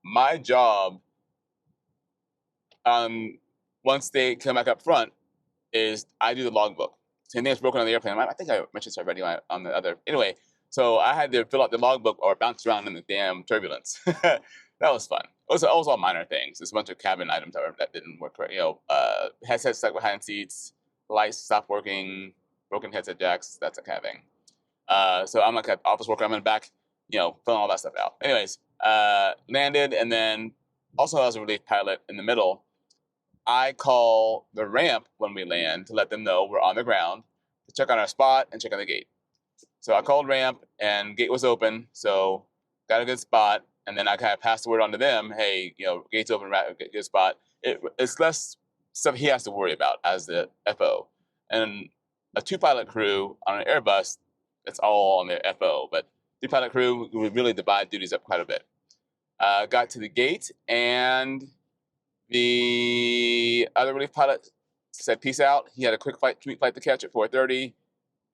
my job, once they come back up front, is I do the logbook. Same thing that's broken on the airplane. I think I mentioned this already on the other. Anyway, so I had to fill out the logbook or bounce around in the damn turbulence. That was fun. It was all minor things. There's a bunch of cabin items that didn't work right. Headsets stuck behind seats, lights stopped working, broken headset jacks. That's a kind of thing. So I'm like an office worker. I'm in the back, filling all that stuff out. Anyways, landed, and then also as a relief pilot in the middle, I call the ramp when we land to let them know we're on the ground, to check on our spot and check on the gate. So I called ramp and gate was open, so got a good spot, and then I kind of passed the word on to them, hey, gate's open, good spot. It's less stuff he has to worry about as the FO. And a 2-pilot crew on an Airbus, it's all on the FO, but 2-pilot crew, we really divide duties up quite a bit. Got to the gate, and the other relief pilot said, peace out. He had a quick flight to catch at 4:30.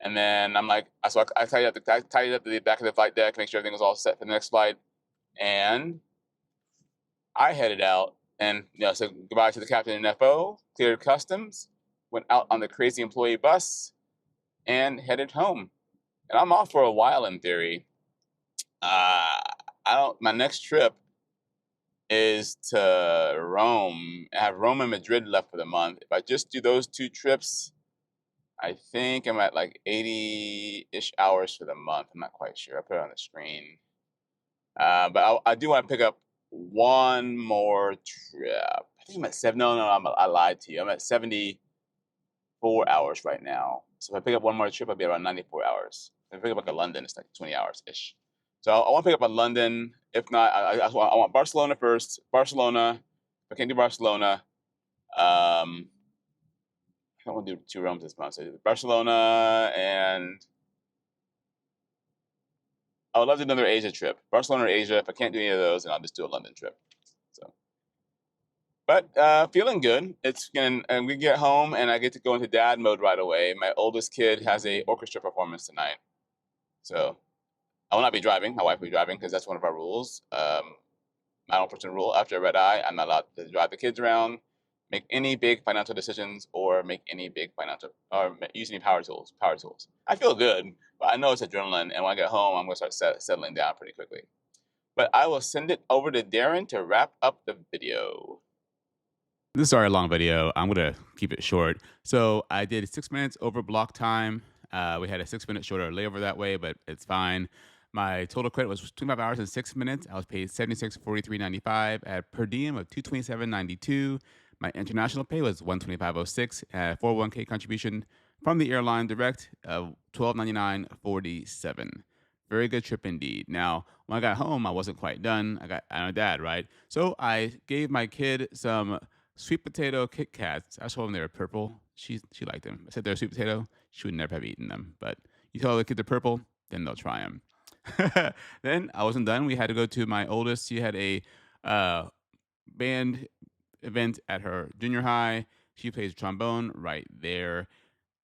And then I'm like, so I tidied up the back of the flight deck, make sure everything was all set for the next flight. And I headed out and said goodbye to the captain and FO, cleared customs, went out on the crazy employee bus, and headed home. And I'm off for a while in theory. My next trip is to Rome. I have Rome and Madrid left for the month. If I just do those 2 trips, I think I'm at like 80-ish hours for the month. I'm not quite sure. I'll put it on the screen. But I do want to pick up one more trip. I think I'm at 7. No, I lied to you. I'm at 74 hours right now. So if I pick up one more trip, I'll be around 94 hours. If I pick up like a London, it's like 20 hours-ish. So I want to pick up a London. If not, I want Barcelona first. Barcelona. If I can't do Barcelona, I don't want to do 2 Romes this month. So Barcelona, and I would love to do another Asia trip. Barcelona or Asia. If I can't do any of those, then I'll just do a London trip. So, but feeling good. And we get home, and I get to go into dad mode right away. My oldest kid has a orchestra performance tonight, so I will not be driving. My wife will be driving because that's one of our rules. My own personal rule: after a red eye, I'm not allowed to drive the kids around, make any big financial decisions, or use any power tools. I feel good, but I know it's adrenaline, and when I get home, I'm going to start settling down pretty quickly. But I will send it over to Darren to wrap up the video. This is already a long video. I'm going to keep it short. So I did 6 minutes over block time. We had a 6-minute shorter layover that way, but it's fine. My total credit was 25 hours and 6 minutes. I was paid $76.43.95 at per diem of $227.92. My international pay was $125.06 at 401k contribution from the airline direct of $1299.47. Very good trip indeed. Now, when I got home, I wasn't quite done. I'm a dad, right? So I gave my kid some sweet potato Kit Kats. I told them they were purple. She liked them. I said they're sweet potato. She would never have eaten them. But you tell the kid they're purple, then they'll try them. Then I wasn't done. We had to go to my oldest. She had a band event at her junior high. She plays trombone right there.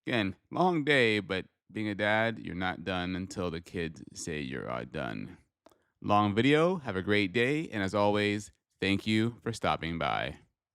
Again, long day, but being a dad, you're not done until the kids say you're done. Long video. Have a great day. And as always, thank you for stopping by.